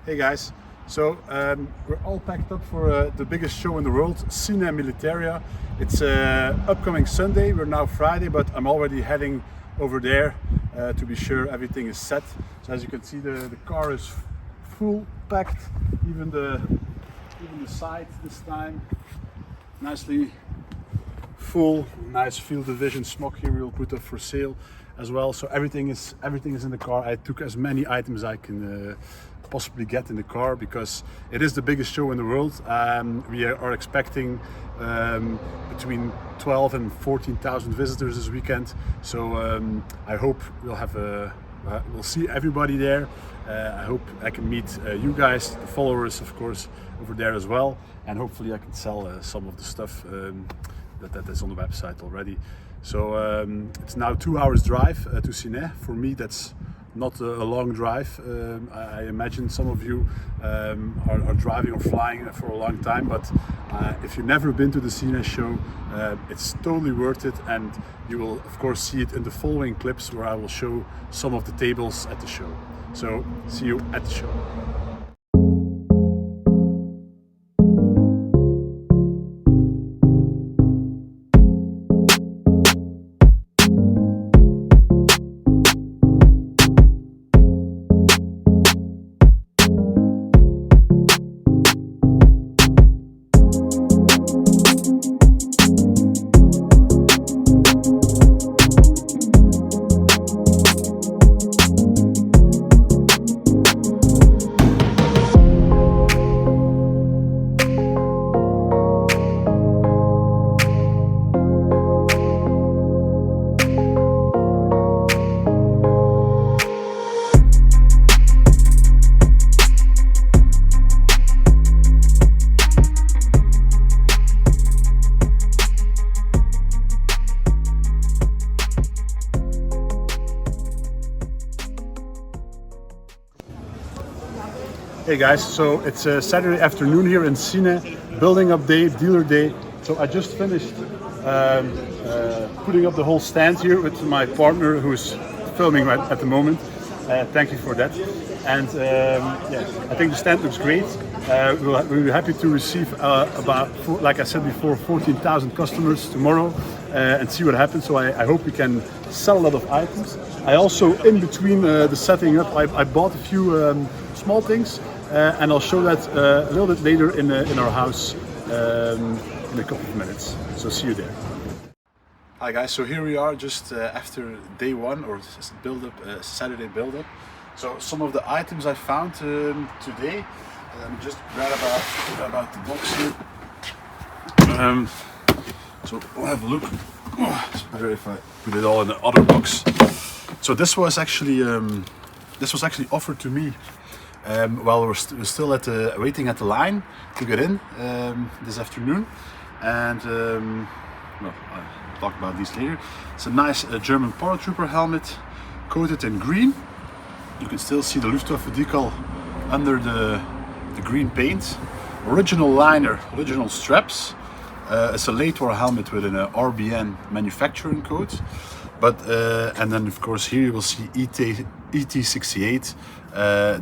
Hey guys, so we're all packed up for the biggest show in the world, Bevo-Militaria. It's upcoming Sunday, we're now Friday, but I'm already heading over there to be sure everything is set. So as you can see, the car is full packed, even the side this time, nicely full. Nice field division smock here we'll put up for sale as well. So everything is in the car. I took as many items I can possibly get in the car because it is the biggest show in the world. We are expecting between 12 and 14,000 visitors this weekend. So I hope we'll see everybody there. I hope I can meet you guys, the followers, of course, over there as well, and hopefully I can sell some of the stuff that is on the website already. So it's now 2 hours drive to Ciney. For me, that's not a long drive. I imagine some of you are driving or flying for a long time, but if you've never been to the Ciney show, it's totally worth it, and you will of course see it in the following clips where I will show some of the tables at the show. So see you at the show. Hey guys, so it's Saturday afternoon here in Ciney, building up day, dealer day. So I just finished putting up the whole stand here with my partner who is filming right at the moment. Thank you for that. And yeah, I think the stand looks great. We'll be happy to receive like I said before, 14,000 customers tomorrow and see what happens. So I hope we can sell a lot of items. I also, in between the setting up, I bought a few small things. And I'll show that a little bit later in our house in a couple of minutes. So see you there. Hi guys, so here we are just after day one, or Saturday build-up. So some of the items I found today. Just grab about the box here. So we'll have a look. Oh, it's better if I put it all in the other box. So this was actually offered to me. While we're still waiting at the line to get in this afternoon, and well, I'll talk about these later. It's a nice German paratrooper helmet, coated in green. You can still see the Luftwaffe decal under the green paint. Original liner, original straps. It's a late war helmet with an RBN manufacturing code. But and then of course here you will see ET68,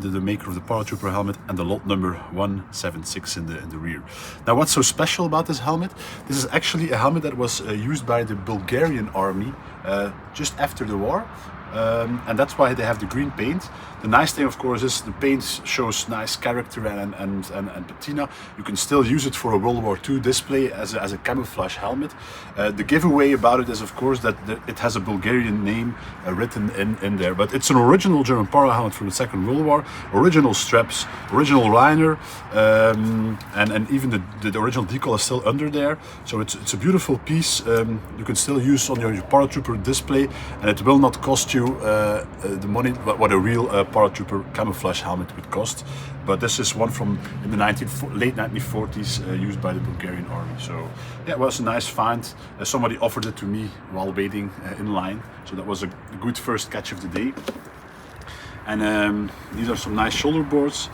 the maker of the paratrooper helmet, and the lot number 176 in the rear. Now what's so special about this helmet? This is actually a helmet that was used by the Bulgarian army just after the war. And that's why they have the green paint. The nice thing, of course, is the paint shows nice character and patina. You can still use it for a World War II display as a camouflage helmet. The giveaway about it is, of course, that it has a Bulgarian name written in there. But it's an original German para helmet from the Second World War. Original straps, original liner, and even the original decal is still under there. So it's a beautiful piece. You can still use on your paratrooper display, and it will not cost you the money what a real paratrooper camouflage helmet would cost. But this is one from in the late 1940s used by the Bulgarian army. So yeah, it was a nice find. Somebody offered it to me while waiting in line. So that was a good first catch of the day. And these are some nice shoulder boards,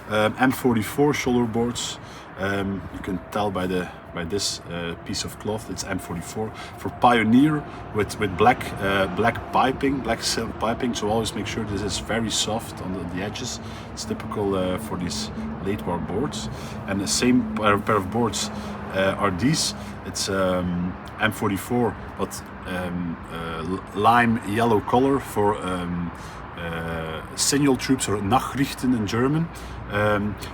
M44 shoulder boards. You can tell by this piece of cloth, it's M44 for Pioneer with black piping, black silk piping. So always make sure this is very soft on the edges. It's typical for these late war boards. And the same pair of boards are these. It's M44, but lime yellow color for signal troops, or Nachrichten in German.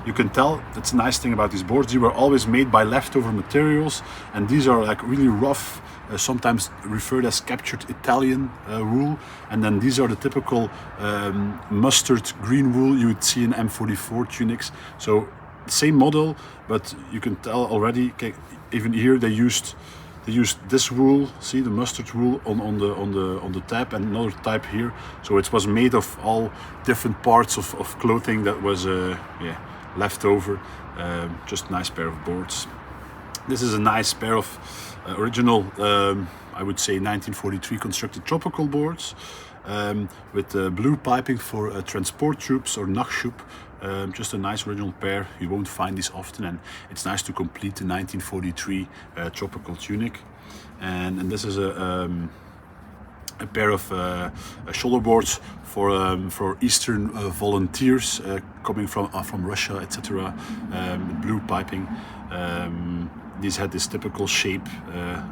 You can tell, that's a nice thing about these boards, they were always made by leftover materials, and these are like really rough, sometimes referred as captured Italian wool, and then these are the typical mustard green wool you would see in M44 tunics. So same model, but you can tell already, okay, even here they used this wool, see the mustard wool on the tab, and another type here. So it was made of all different parts of clothing that was left over. Just nice pair of boards. This is a nice pair of original, I would say 1943 constructed tropical boards, with blue piping for transport troops or Nachschub. Just a nice original pair. You won't find these often, and it's nice to complete the 1943 tropical tunic. And this is a pair of shoulder boards for Eastern volunteers coming from Russia, etc. Blue piping. These had this typical shape, a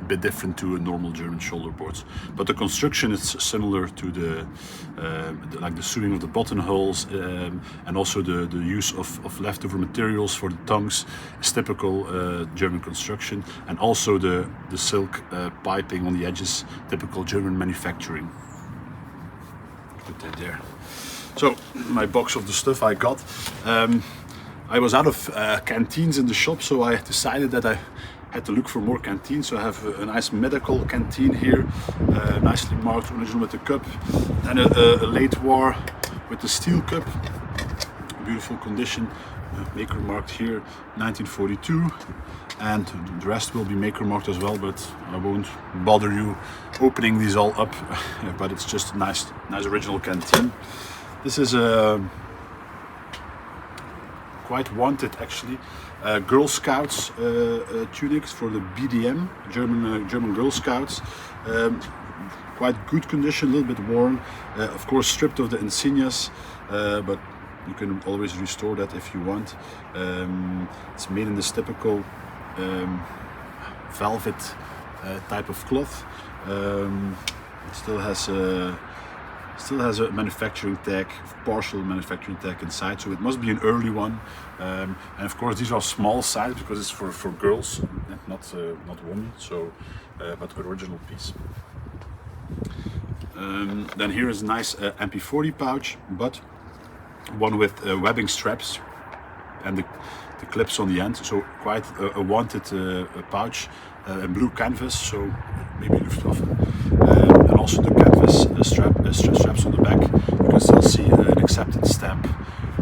bit different to a normal German shoulder boards, but the construction is similar to like the sewing of the buttonholes, and also the use of leftover materials for the tongues is typical German construction, and also the silk piping on the edges, typical German manufacturing. Put that there. So my box of the stuff I got. I was out of canteens in the shop, so I decided that I had to look for more canteens. So I have a nice medical canteen here, nicely marked, original with the cup, and a late war with the steel cup, beautiful condition, maker marked here, 1942, and the rest will be maker marked as well, but I won't bother you opening these all up. But it's just a nice original canteen. This is a quite wanted actually, Girl Scouts tunics for the BDM, German Girl Scouts. Quite good condition, a little bit worn, of course stripped of the insignias, but you can always restore that if you want. It's made in this typical velvet type of cloth. It still has a manufacturing tag, partial manufacturing tag inside, so it must be an early one. And of course these are small size because it's for girls, not women. So, but original piece. Then here is a nice MP40 pouch, but one with webbing straps and the clips on the end. So quite a wanted pouch, in blue canvas, so maybe Luftwaffe. And also the canvas straps on the back. You can still see an acceptance stamp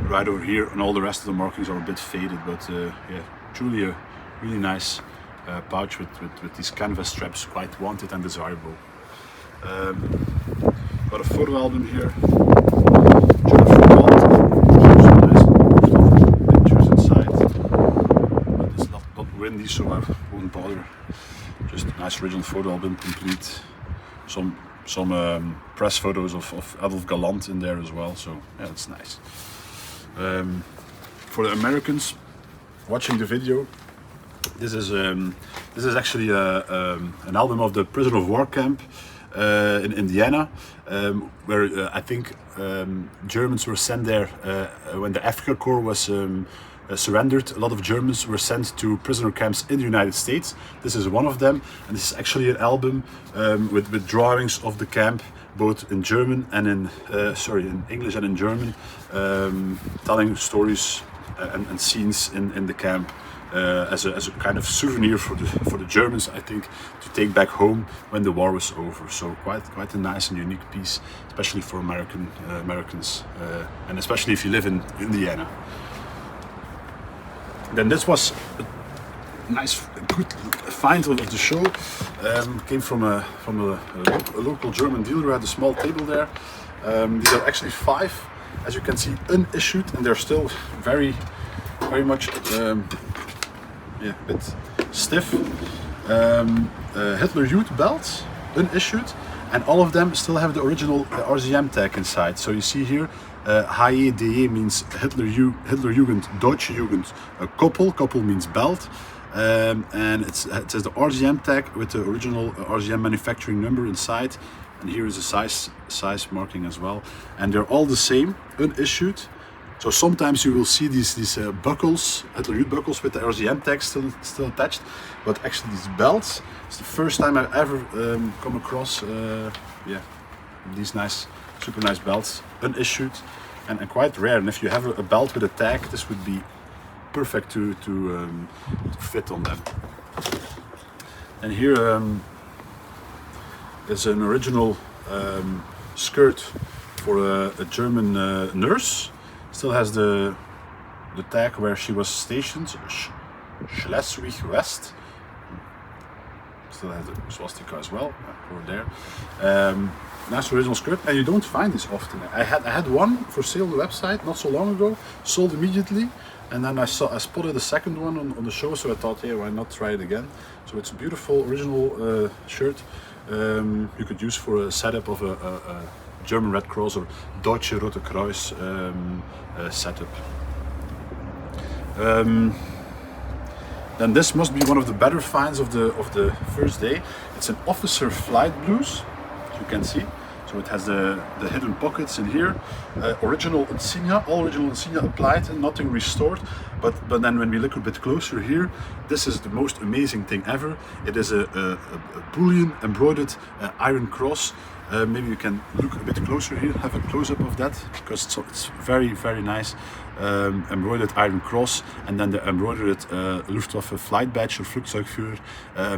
right over here, and all the rest of the markings are a bit faded, but yeah, truly a really nice pouch with these canvas straps, quite wanted and desirable. Got a photo album here. German photo album. Some nice pictures inside. But it's not windy, so I won't bother. Just a nice original photo album, complete. Some press photos of Adolf Galland in there as well. So yeah, it's nice. For the Americans watching the video, this is actually an album of the prisoner of war camp in Indiana, where I think Germans were sent there when the Afrika Corps was surrendered. A lot of Germans were sent to prisoner camps in the United States. This is one of them, and this is actually an album with drawings of the camp, both in German and in English and in German, telling stories and scenes in the camp. As a kind of souvenir for the Germans, I think, to take back home when the war was over. So quite a nice and unique piece, especially for Americans, and especially if you live in Indiana. Then this was a nice, good find of the show. Came from a local German dealer who had a small table there. These are actually 5, as you can see, unissued, and they're still very much yeah, a bit stiff. Hitlerjugend belts, unissued, and all of them still have the original RZM tag inside. So you see here, HE means Hitlerjugend, Deutsche Jugend, Koppel means belt. And it says the RZM tag with the original RZM manufacturing number inside, and here is a size marking as well, and they're all the same, unissued. So sometimes you will see these buckles, Hitlerjugend buckles with the RZM tag still attached, but actually these belts, it's the first time I've ever come across yeah, these super nice belts, unissued, and quite rare. And if you have a belt with a tag, this would be perfect to fit on them. And here is an original skirt for a German nurse. Still has the tag where she was stationed, Schleswig West. Still has the swastika as well over there. Nice original skirt, and you don't find this often. I had one for sale on the website not so long ago, sold immediately, and then I spotted the second one on the show, so I thought, hey, why not try it again? So it's a beautiful original shirt you could use for a setup of a German Red Cross or Deutsche Rote Kreuz setup. Then this must be one of the better finds of the first day. It's an officer flight blouse, as you can see. So it has the hidden pockets in here, original insignia, all original insignia applied and nothing restored. But then when we look a bit closer here, this is the most amazing thing ever. It is a bullion embroidered iron cross. Maybe you can look a bit closer here, have a close-up of that, because it's very, very nice. Embroidered iron cross, and then the embroidered Luftwaffe flight badge or Flugzeugführer.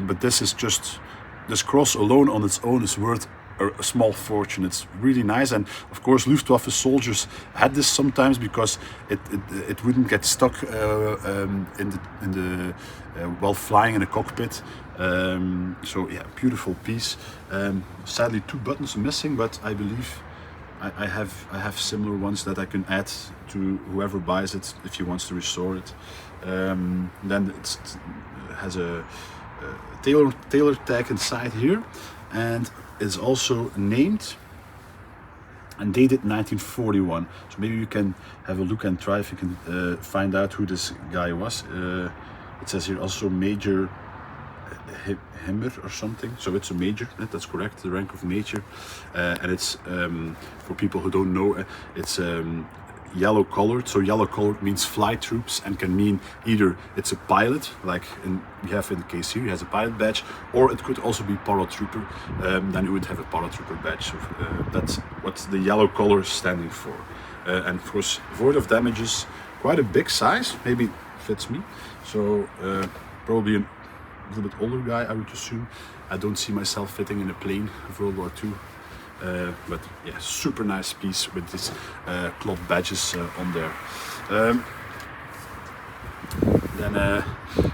But this cross alone on its own is worth a small fortune. It's really nice, and of course Luftwaffe soldiers had this sometimes because it wouldn't get stuck while flying in a cockpit. So yeah, beautiful piece. Sadly 2 buttons missing, but I believe I have similar ones that I can add to whoever buys it if he wants to restore it. Then it has a tailor tag inside here, and is also named and dated 1941. So maybe you can have a look and try if you can find out who this guy was. It says here also Major Himmer or something, so it's a major, that's correct, the rank of major. And it's, for people who don't know, it's yellow colored. So yellow colored means flight troops and can mean either it's a pilot, like we have in the case here, he has a pilot badge, or it could also be paratrooper, then he would have a paratrooper badge. So that's what the yellow color is standing for. And of course, void of damages, quite a big size, maybe fits me. So probably a little bit older guy, I would assume. I don't see myself fitting in a plane of World War II. But yeah, super nice piece with these cloth badges on there. Then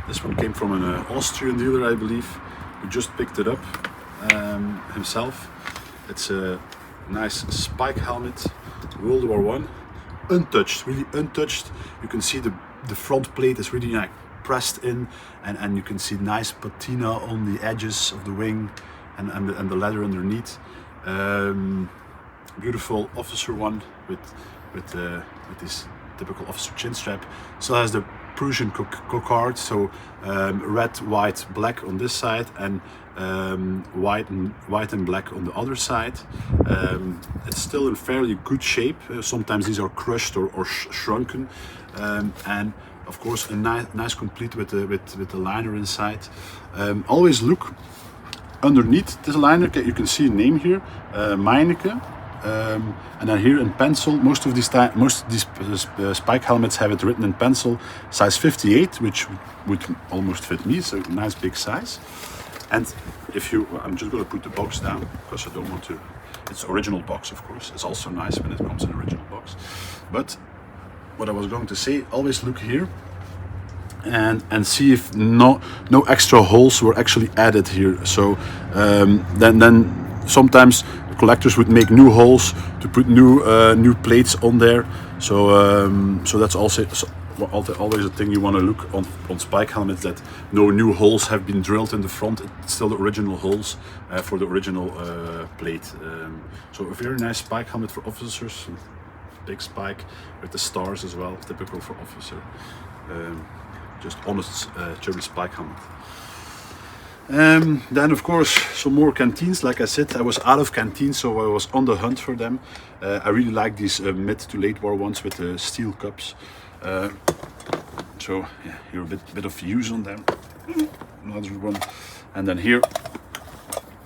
this one came from an Austrian dealer, I believe, who just picked it up himself. It's a nice spike helmet, World War I, untouched, really untouched. You can see the front plate is really like pressed in, and you can see nice patina on the edges of the wing and the leather underneath. Beautiful officer one with this typical officer chin strap. Still has the Prussian cockard, so red, white, black on this side, and white and black on the other side. It's still in fairly good shape. Sometimes these are crushed or shrunken, and of course a nice complete with the liner inside. Always look underneath this liner. You can see a name here, Meineke, and then here in pencil. Most of these spike helmets have it written in pencil, size 58, which would almost fit me. So nice big size. And if you, I'm just going to put the box down because I don't want to. It's original box, of course. It's also nice when it comes in original box. But what I was going to say, always look here and see if no extra holes were actually added here. So then sometimes collectors would make new holes to put new plates on there. So so that's also always a thing you want to look on spike helmets, that no new holes have been drilled in the front. It's still the original holes for the original plate. So a very nice spike helmet for officers. Big spike with the stars as well, typical for officer. Just honest cherry spike helmet. Then of course some more canteens. Like I said, I was out of canteens, so I was on the hunt for them. I really like these mid to late war ones with the steel cups. So yeah, here a bit of use on them. Another one, and then here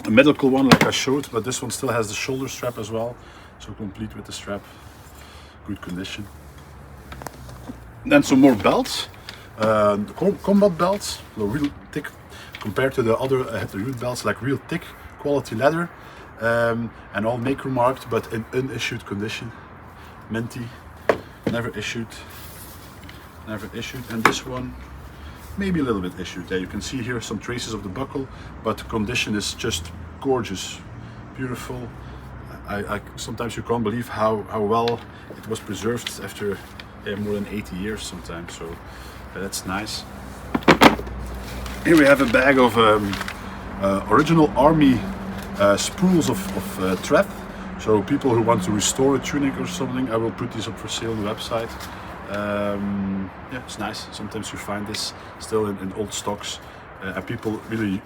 a medical one like I showed, but this one still has the shoulder strap as well, so complete with the strap, good condition. Then some more belts, combat belts, real thick compared to the other Hitlerjugend belts, like real thick quality leather, and all maker marked but in unissued condition, minty, never issued. And this one maybe a little bit issued. There you can see here some traces of the buckle, but the condition is just gorgeous, beautiful. I sometimes you can't believe how well it was preserved after more than 80 years sometimes, so that's nice. Here we have a bag of original army spools of thread. So people who want to restore a tunic or something, I will put these up for sale on the website. Yeah, it's nice. Sometimes you find this still in old stocks, and people really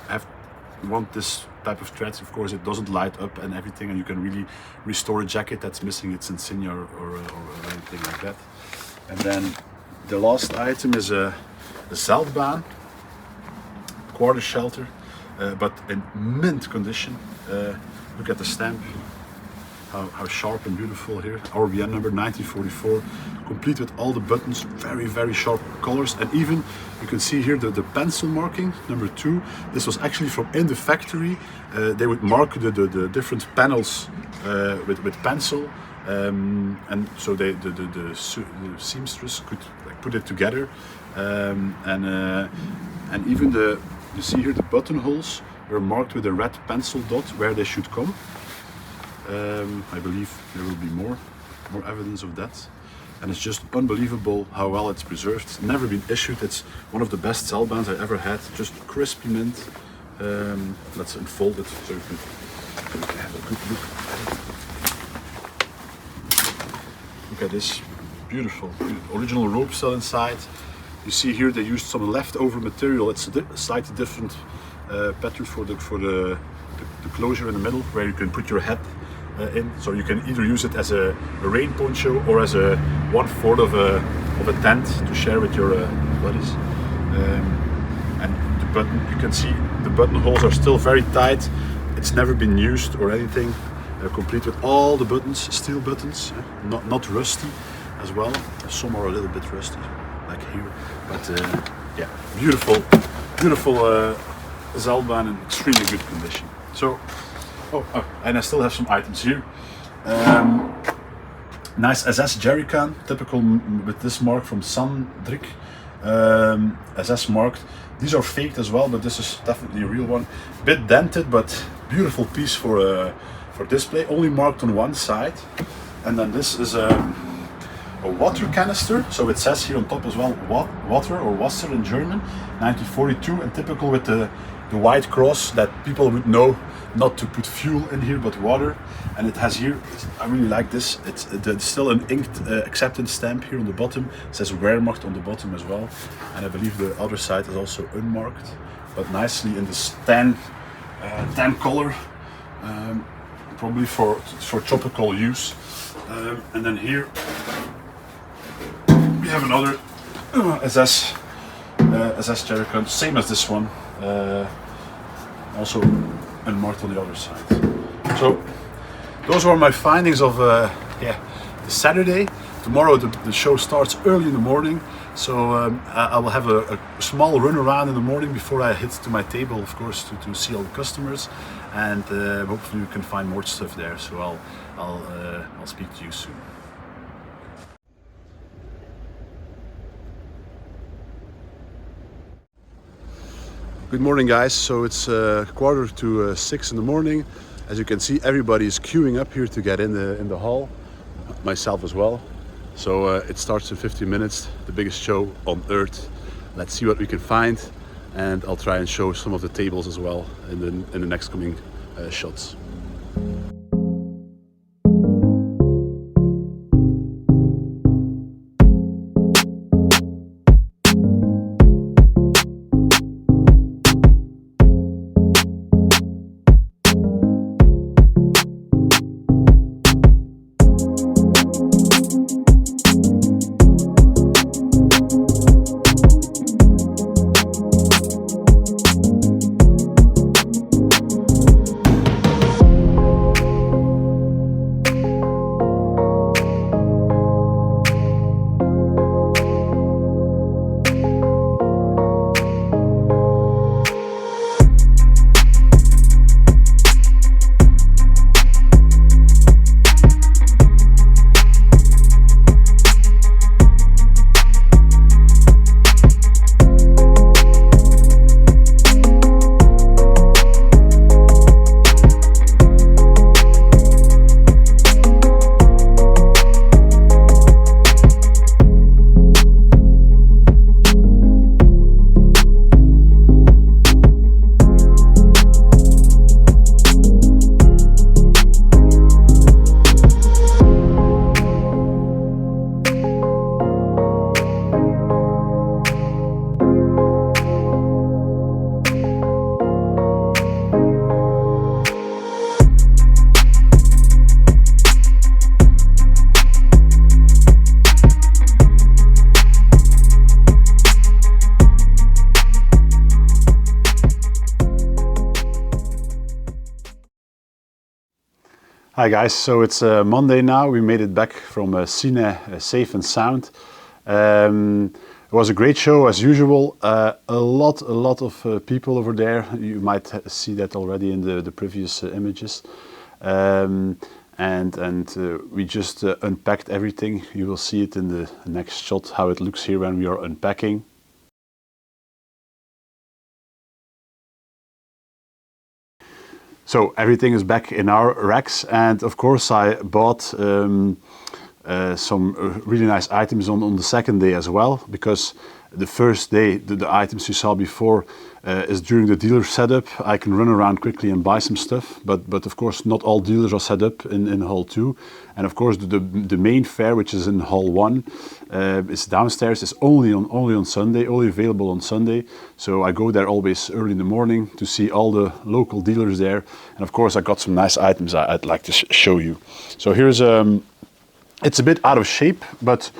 want this type of thread. Of course, it doesn't light up and everything, and you can really restore a jacket that's missing its insignia or anything like that. And then the last item is a Zeltbahn quarter shelter, but in mint condition. Look at the stamp. How sharp and beautiful here. RBN number 1944, complete with all the buttons, very sharp colors, and even you can see here the pencil marking, number 2. This was actually from in the factory. They would mark the different panels with pencil, and so the seamstress could like put it together, and even you see here the buttonholes were marked with a red pencil dot where they should come. I believe there will be more evidence of that, and it's just unbelievable how well it's preserved. It's never been issued. It's one of the best Zeltbahns I ever had. Just crispy mint. Let's unfold it so you can have a good look at it. Look at this, beautiful original rope still inside. You see here they used some leftover material. It's a slightly different pattern for the closure in the middle, where you can put your head in, so you can either use it as a rain poncho or as a 1/4 of a tent to share with your buddies. And the button, you can see the buttonholes are still very tight. It's never been used or anything. Complete with all the buttons, steel buttons, not rusty as well. Some are a little bit rusty, like here, but yeah, beautiful Zeltbahn in extremely good condition. So, and I still have some items here. Nice SS Jerrycan, typical with this mark from Sandrik. SS marked. These are faked as well, but this is definitely a real one. Bit dented, but beautiful piece for display. Only marked on one side. And then this is a water canister. So it says here on top as well, water or Wasser in German, 1942, and typical with the white cross that people would know not to put fuel in here but water. And it has here, I really like this, it's still an inked acceptance stamp here on the bottom. It says Wehrmacht on the bottom as well, and I believe the other side is also unmarked, but nicely in this tan color, probably for tropical use. And then here we have another SS Jerrycan, same as this one, also unmarked on the other side. So those were my findings of the Saturday. Tomorrow the show starts early in the morning, so I will have a small run around in the morning before I hit to my table, of course, to see all the customers, and hopefully you can find more stuff there. So I'll speak to you soon. Good morning, guys. So it's 5:45 in the morning. As you can see, everybody is queuing up here to get in the hall, myself as well. So it starts in 15 minutes, the biggest show on earth. Let's see what we can find, and I'll try and show some of the tables as well in the next coming shots. Hi guys, so it's Monday now. We made it back from Ciney safe and sound. It was a great show as usual. A lot of people over there. You might see that already in the previous images. We just unpacked everything. You will see it in the next shot how it looks here when we are unpacking. So everything is back in our racks, and of course I bought some really nice items on the second day as well, because the first day, the items you saw before is during the dealer setup. I can run around quickly and buy some stuff, but of course not all dealers are set up in Hall 2. And of course the main fair, which is in Hall 1, is downstairs. It's only on Sunday, only available on Sunday. So I go there always early in the morning to see all the local dealers there. And of course I got some nice items I'd like to show you. So here's it's a bit out of shape, but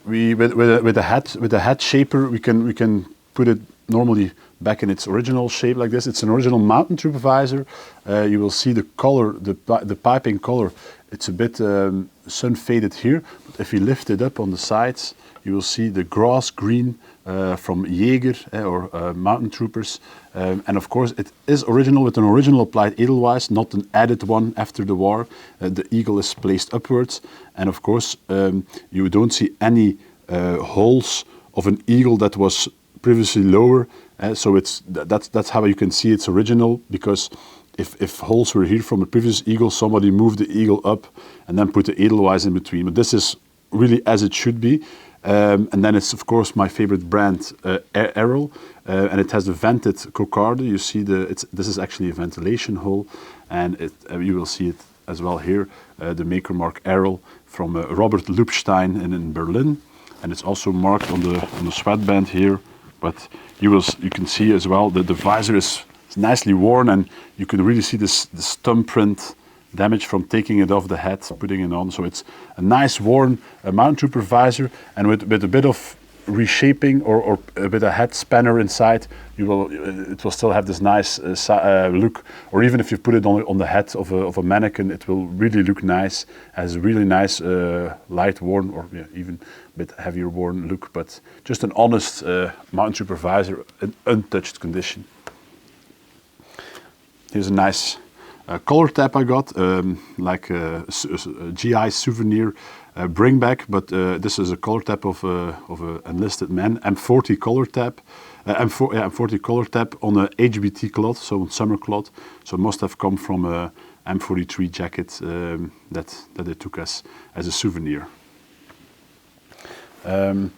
with a head shaper we can put it normally back in its original shape like this. It's an original mountain trooper visor. You will see the color, the piping color. It's a bit sun faded here. But if you lift it up on the sides, you will see the grass green from Jäger or mountain troopers. And of course it is original with an original applied edelweiss, not an added one after the war. The eagle is placed upwards, and of course you don't see any holes of an eagle that was previously lower. So that's how you can see it's original, because if holes were here from a previous eagle, somebody moved the eagle up and then put the edelweiss in between. But this is really as it should be. And then it's of course my favorite brand, Arrow, and it has the vented cocarde. You see this is actually a ventilation hole, and you will see it as well here. The maker mark Arrow from Robert Lupstein in Berlin, and it's also marked on the sweatband here. But you can see as well that the visor is nicely worn, and you can really see this thumbprint damage from taking it off the head, putting it on. So it's a nice worn mountain trooper visor, and with a bit of reshaping or a bit of head spanner inside, it will still have this nice look. Or even if you put it on the head of a mannequin, it will really look nice. Has a really nice light worn, or even a bit heavier worn look, but just an honest mountain trooper visor in untouched condition. Here's a nice collar tab I got, like a GI souvenir bring back, but this is a collar tab of a enlisted man, M40 collar tab, M40 collar tab on a HBT cloth, so on summer cloth. So it must have come from a M43 jacket that they took as a souvenir. Then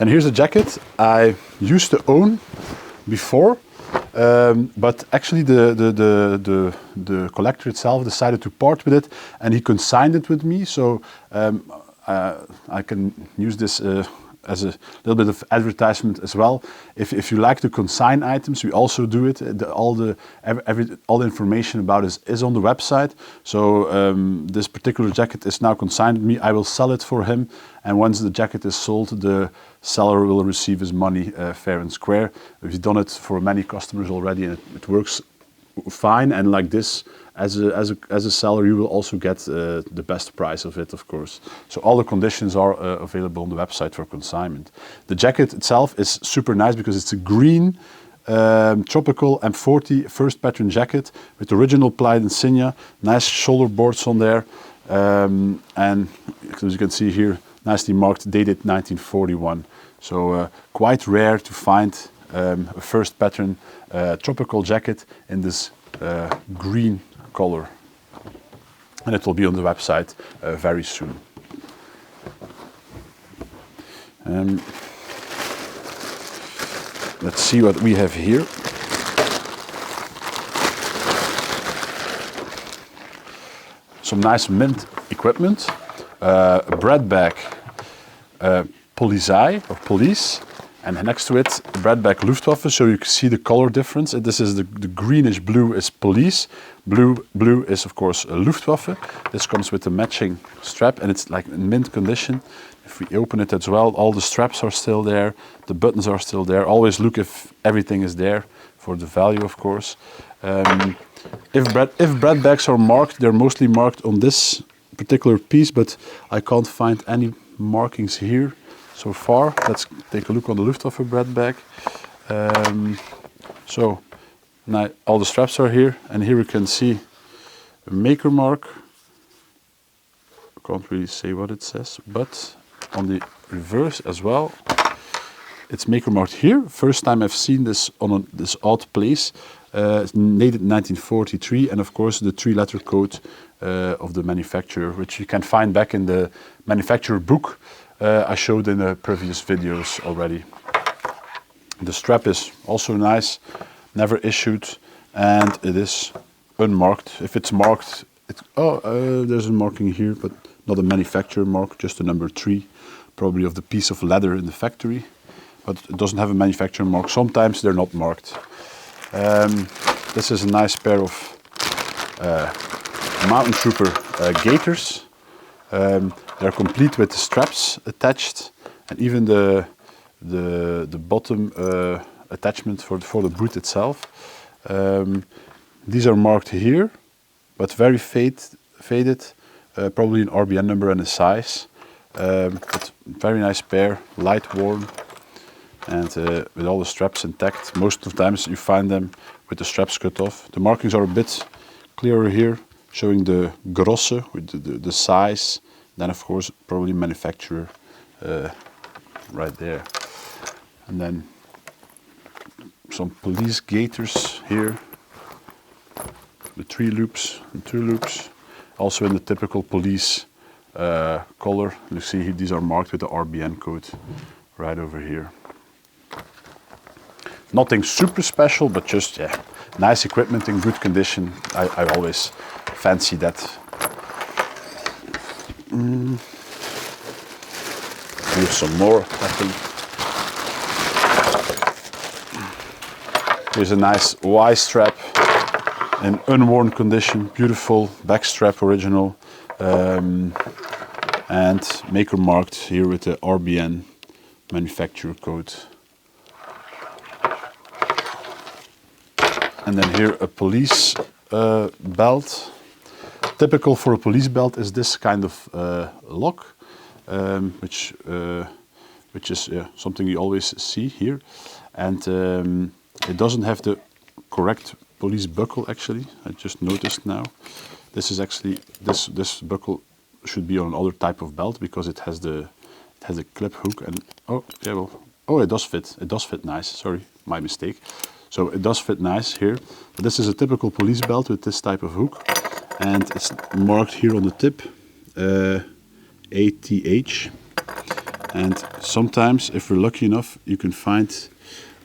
here's a jacket I used to own before, but actually the collector itself decided to part with it, and he consigned it with me. So I can use this as a little bit of advertisement as well. If you like to consign items, we also do it. All the information about it is on the website. So this particular jacket is now consigned with me. I will sell it for him, and once the jacket is sold, the seller will receive his money fair and square. We've done it for many customers already, and it works fine. And like this, as a seller, you will also get the best price of it, of course. So all the conditions are available on the website for consignment. The jacket itself is super nice because it's a green tropical M40 first pattern jacket with original plied insignia, nice shoulder boards on there, and as you can see here, nicely marked, dated 1941. So quite rare to find a first pattern tropical jacket in this green color, and it will be on the website very soon. Let's see what we have here. Some nice mint equipment, a bread bag, police, and next to it, a bread bag Luftwaffe, so you can see the color difference. This is the greenish blue is police, blue is of course a Luftwaffe. This comes with a matching strap, and it's like in mint condition. If we open it as well, all the straps are still there, the buttons are still there. Always look if everything is there for the value, of course. If bread bags are marked, they're mostly marked on this particular piece, but I can't find any markings here so far. Let's take a look on the Luftwaffe bread bag. So now all the straps are here, and here we can see a maker mark. I can't really say what it says, but on the reverse as well, it's maker marked here. First time I've seen this on this odd place. It's dated 1943, and of course the 3-letter code of the manufacturer, which you can find back in the manufacturer book I showed in the previous videos already. The strap is also nice, never issued, and it is unmarked. If it's marked, there's a marking here, but not a manufacturer mark, just a number 3, probably of the piece of leather in the factory, but it doesn't have a manufacturer mark. Sometimes they're not marked. This is a nice pair of Mountain Trooper gaiters. They're complete with the straps attached, and even the bottom attachment for the boot itself. These are marked here, but very faded, probably an RBN number and a size. But very nice pair, light worn, and with all the straps intact. Most of the times you find them with the straps cut off. The markings are a bit clearer here, showing the grosse with the size. Then of course probably manufacturer right there. And then some police gaiters here, the 3 loops and 2 loops, also in the typical police color. You see here, these are marked with the RBN code right over here. Nothing super special, but just nice equipment in good condition. I always fancy that. Here's some more, I think. Here's a nice Y strap in unworn condition, beautiful back strap, original, and maker marked here with the RBN manufacturer code. And then here a police belt. Typical for a police belt is this kind of lock, which is something you always see here, and it doesn't have the correct police buckle. Actually, I just noticed now. This is actually this buckle should be on another type of belt because it has the clip hook, and it does fit. It does fit nice. Sorry, my mistake. So it does fit nice here. But this is a typical police belt with this type of hook, and it's marked here on the tip, ATH, And sometimes, if we're lucky enough, you can find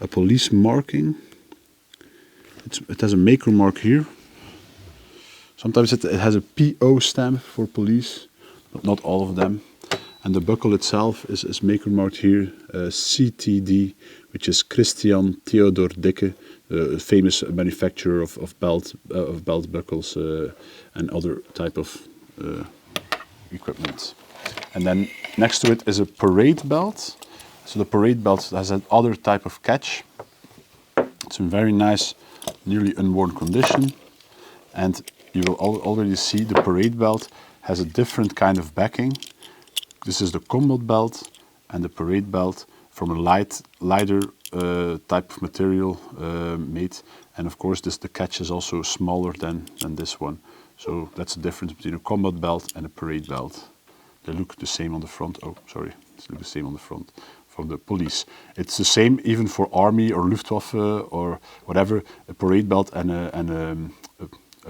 a police marking. It has a maker mark here. Sometimes it has a PO stamp for police, but not all of them. And the buckle itself is maker marked here, CTD, which is Christian Theodor Dicke, a famous manufacturer of belt buckles and other type of equipment. And then next to it is a parade belt. So the parade belt has another type of catch. It's in very nice, nearly unworn condition. And you will already see the parade belt has a different kind of backing. This is the combat belt and the parade belt from a lighter type of material made. And of course the catch is also smaller than this one. So that's the difference between a combat belt and a parade belt. They look the same on the front. Oh, sorry, they look the same on the front from the police. It's the same even for army or Luftwaffe or whatever. A parade belt and a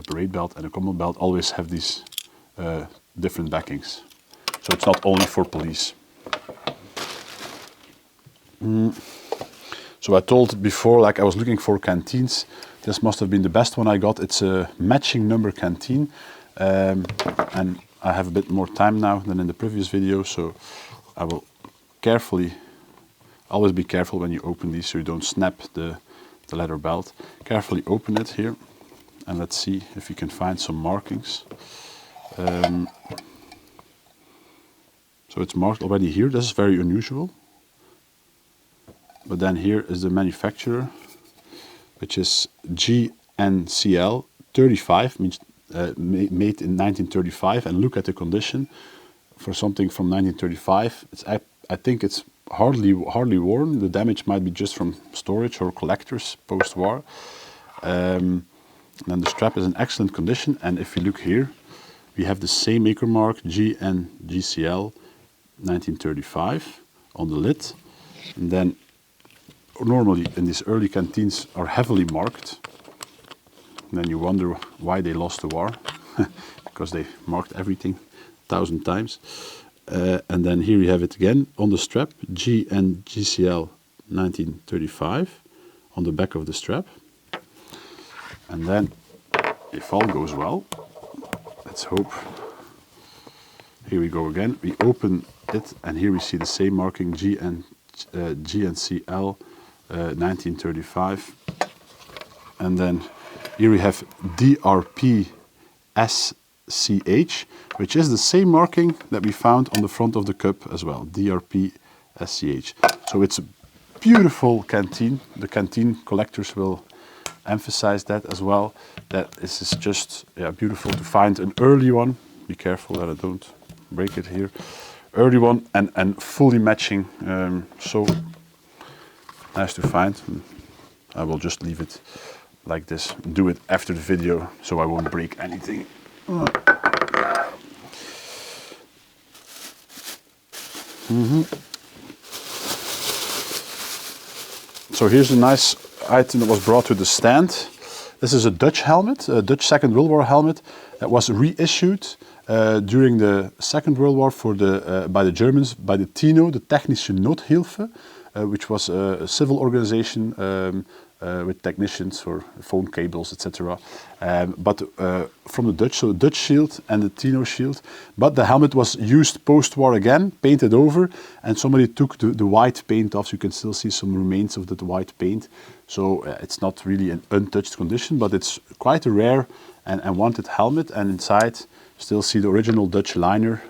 parade belt and a combat belt always have these different backings. So it's not only for police. So I told before, like I was looking for canteens. This must have been the best one I got. It's a matching number canteen. And I have a bit more time now than in the previous video, so I will always be careful when you open these so you don't snap the leather belt. Carefully open it here, and let's see if you can find some markings. So it's marked already here. This is very unusual. But then here is the manufacturer, which is GNCL 35, means made in 1935, and look at the condition for something from 1935. I think it's hardly worn. The damage might be just from storage or collectors post-war. And then the strap is in excellent condition, and if you look here, we have the same maker mark, GNGCL 1935 on the lid. And then normally in these early canteens are heavily marked. And then you wonder why they lost the war, because they marked everything 1,000 times. And then here we have it again on the strap, GNGCL 1935 on the back of the strap. And then, if all goes well, let's hope. Here we go again. We open it, and here we see the same marking, GNCL 1935. And then here we have DRP-SCH, which is the same marking that we found on the front of the cup as well, DRP-SCH. So it's a beautiful canteen. The canteen collectors will emphasize that as well, that this is just beautiful to find an early one. Be careful that I don't break it here. Early one and fully matching, so nice to find. I will just leave it like this, do it after the video so I won't break anything. So here's a nice item that was brought to the stand. This is a Dutch helmet, a Dutch Second World War helmet that was reissued during the Second World War by the Germans, by the TINO, the Technische Noodhilfe, which was a civil organization with technicians for phone cables, etc. But from the Dutch, so the Dutch shield and the TINO shield. But the helmet was used post-war again, painted over, and somebody took the white paint off. So you can still see some remains of the white paint. So it's not really an untouched condition, but it's quite a rare and wanted helmet. And inside, still see the original Dutch liner.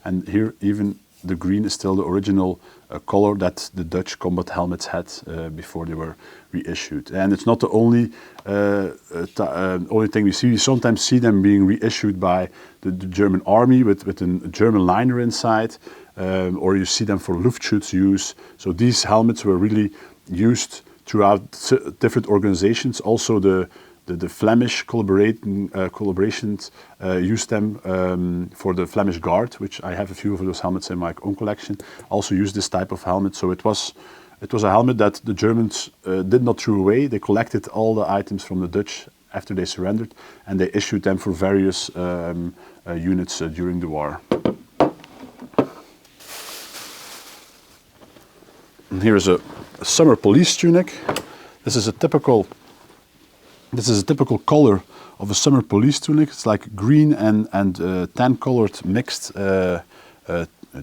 And here even the green is still the original color that the Dutch combat helmets had before they were reissued. And it's not the only thing we see. We sometimes see them being reissued by the German army with a German liner inside, or you see them for Luftschutz use. So these helmets were really used throughout different organizations. Also the Flemish collaborations used them for the Flemish Guard, which I have a few of those helmets in my own collection. Also used this type of helmet, so it was a helmet that the Germans did not throw away. They collected all the items from the Dutch after they surrendered, and they issued them for various units during the war. And here is a summer police tunic. This is a typical color of a summer police tunic. It's like green and tan colored mixed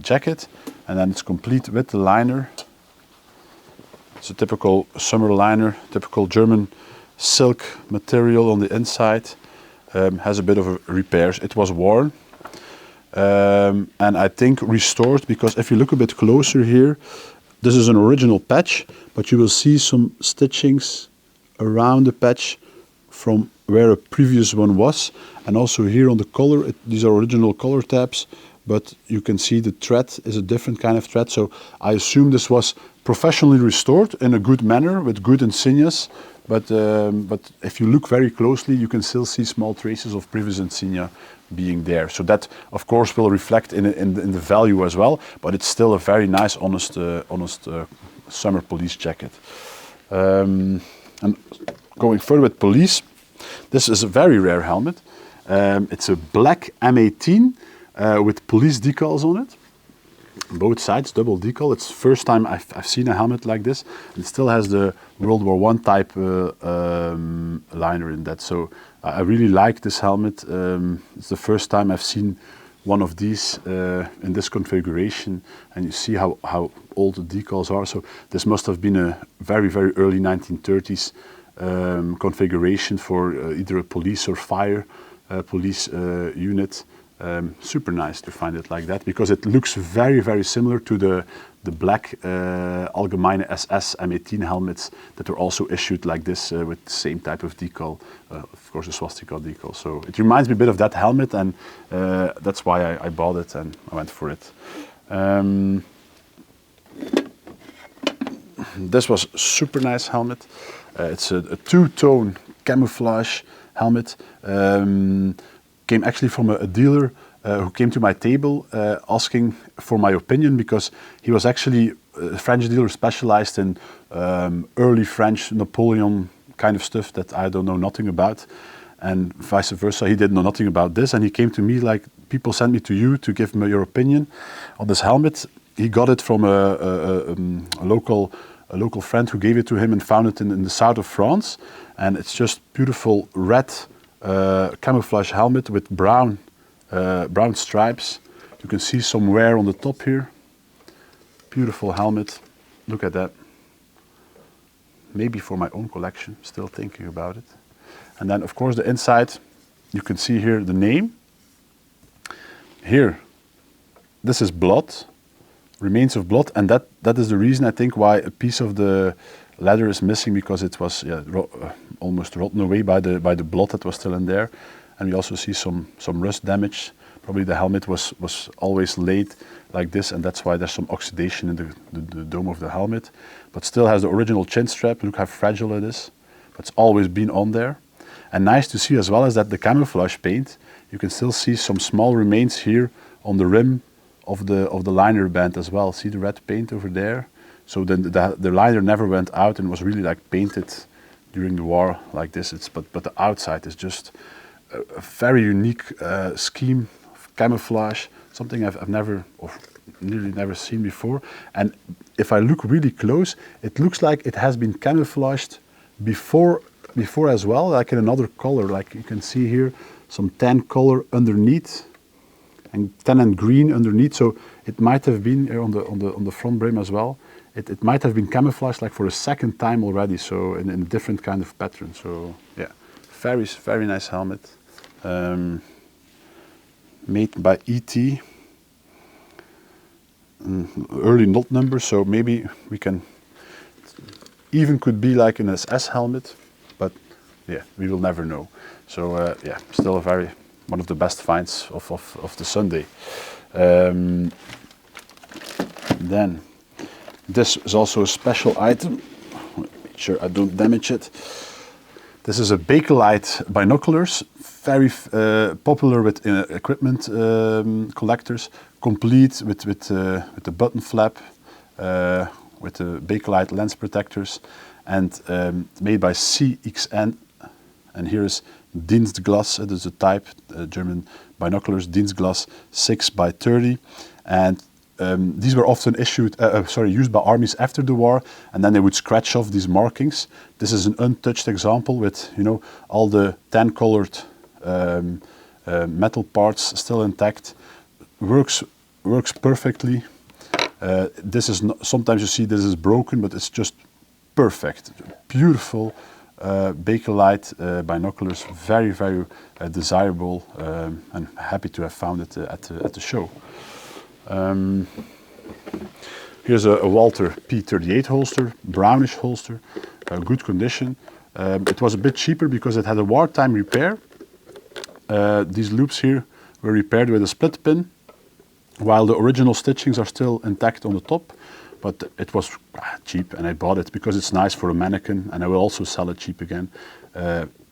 jacket, and then it's complete with the liner. It's a typical summer liner, typical German silk material on the inside. Has a bit of repairs. It was worn, and I think restored, because if you look a bit closer here, this is an original patch, but you will see some stitchings around the patch from where a previous one was, and also here on the collar, these are original collar tabs, but you can see the thread is a different kind of thread, so I assume this was professionally restored in a good manner with good insignias, but if you look very closely, you can still see small traces of previous insignia being there. So that, of course, will reflect in the value as well, but it's still a very nice, honest summer police jacket. And going further with police, this is a very rare helmet. It's a black M18 with police decals on it. Both sides, double decal. It's the first time I've seen a helmet like this. It still has the World War I type liner in that. So I really like this helmet. It's the first time I've seen one of these in this configuration, and you see how old the decals are. So this must have been a very, very early 1930s configuration for either a police or fire police unit. Super nice to find it like that, because it looks very, very similar to the black Allgemeine SS M18 helmets that were also issued like this with the same type of decal, of course the swastika decal. So it reminds me a bit of that helmet, and that's why I bought it and I went for it. This was a super nice helmet. It's a two-tone camouflage helmet. Came actually from a dealer who came to my table asking for my opinion, because he was actually a French dealer specialized in early French Napoleon kind of stuff that I don't know nothing about, and vice versa. He didn't know nothing about this, and he came to me like, people sent me to you to give me your opinion on this helmet. He got it from a local friend who gave it to him and found it in the south of France, and it's just beautiful red camouflage helmet with brown stripes. You can see some wear on the top here. Beautiful helmet. Look at that. Maybe for my own collection, still thinking about it. And then of course the inside, you can see here the name. Here, this is blood, remains of blood, and that is the reason I think why a piece of the leather is missing, because it was almost rotten away by the blood that was still in there. And we also see some rust damage. Probably the helmet was always laid like this, and that's why there's some oxidation in the dome of the helmet. But still has the original chin strap. Look how fragile it is. But it's always been on there. And nice to see as well is that the camouflage paint, you can still see some small remains here on the rim of the liner band as well. See the red paint over there? So then the liner never went out and was really like painted during the war like this. But the outside is just a very unique scheme of camouflage, something I've never, or nearly never seen before. And if I look really close, it looks like it has been camouflaged before as well, like in another color. Like you can see here, some tan color underneath, and tan and green underneath. So it might have been here on the front brim as well. It might have been camouflaged like for a second time already, so in a different kind of pattern. So yeah, very, very nice helmet. Made by ET. Early not number, so maybe we can, even could be like an SS helmet, but yeah, we will never know. So yeah, still one of the best finds of the Sunday. Then this is also a special item. Make sure I don't damage it. This is a Bakelite binoculars, very popular with equipment collectors, complete with the button flap, with the Bakelite lens protectors, and made by CXN. And here is Dienstglas, that is a type, German binoculars, Dienstglas 6 by 30. And these were often used by armies after the war, and then they would scratch off these markings. This is an untouched example with, you know, all the tan-colored metal parts still intact. Works perfectly. This is not, sometimes you see this is broken, but it's just perfect. Beautiful Bakelite binoculars, very, very desirable, and happy to have found it at the show. Here's a Walther P38 holster, brownish holster, good condition. It was a bit cheaper because it had a wartime repair. These loops here were repaired with a split pin, while the original stitchings are still intact on the top. But it was cheap, and I bought it because it's nice for a mannequin, and I will also sell it cheap again.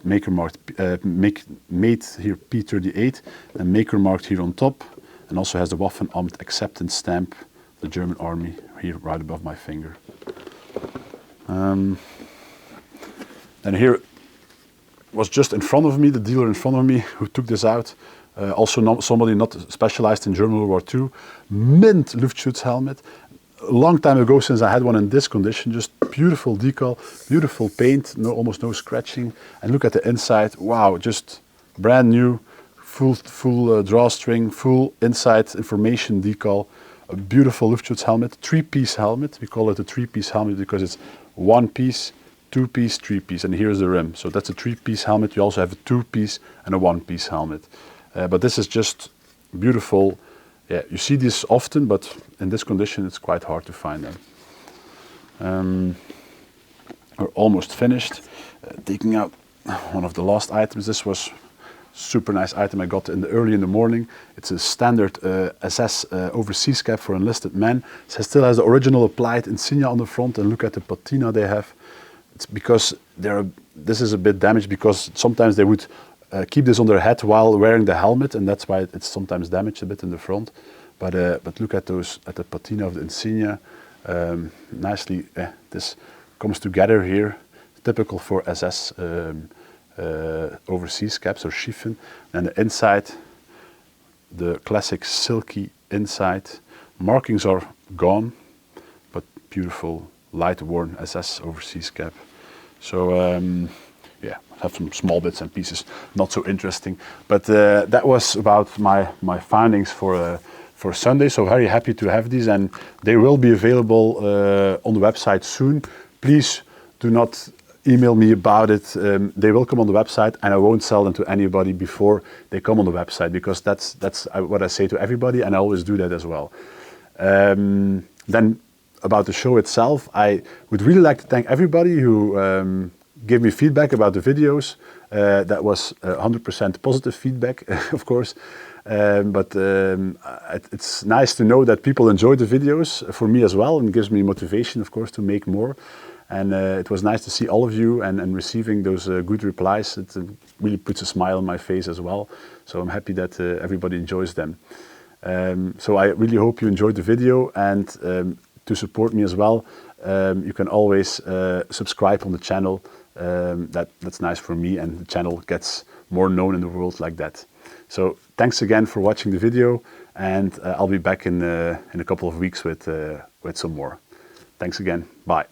Maker marked, made here P38, and maker marked here on top, and also has the Waffen-SS acceptance stamp, the German army, here right above my finger. And here was just in front of me, the dealer in front of me who took this out. Also somebody not specialized in German World War II. Mint Luftschutzhelmet helmet. A long time ago since I had one in this condition, just beautiful decal, beautiful paint, almost no scratching. And look at the inside, wow, just brand new, full drawstring, full inside information decal. A beautiful Luftschutzhelmet helmet, three-piece helmet. We call it a three-piece helmet because it's one piece, two-piece, three-piece, and here's the rim. So that's a three-piece helmet. You also have a two-piece and a one-piece helmet. But this is just beautiful. Yeah, you see this often, but in this condition it's quite hard to find them. We're almost finished. Taking out one of the last items. This was super nice item I got early in the morning. It's a standard SS overseas cap for enlisted men. It still has the original applied insignia on the front, and look at the patina they have. It's because this is a bit damaged because sometimes they would keep this on their head while wearing the helmet, and that's why it's sometimes damaged a bit in the front. But look at the patina of the insignia. Nicely, this comes together here. Typical for SS overseas caps or chiffen. And the inside, the classic silky inside. Markings are gone, but beautiful light worn SS overseas cap. So yeah, have some small bits and pieces, not so interesting. But that was about my findings for Sunday. So very happy to have these, and they will be available on the website soon. Please do not email me about it. They will come on the website, and I won't sell them to anybody before they come on the website, because that's what I say to everybody, and I always do that as well. Then about the show itself, I would really like to thank everybody who gave me feedback about the videos. That was 100% positive feedback, of course. But it's nice to know that people enjoy the videos for me as well, and gives me motivation, of course, to make more. And it was nice to see all of you and receiving those good replies. It really puts a smile on my face as well. So I'm happy that everybody enjoys them. So I really hope you enjoyed the video, and to support me as well, you can always subscribe on the channel. That's nice for me, and the channel gets more known in the world like that. So thanks again for watching the video, and I'll be back in a couple of weeks with some more. Thanks again. Bye.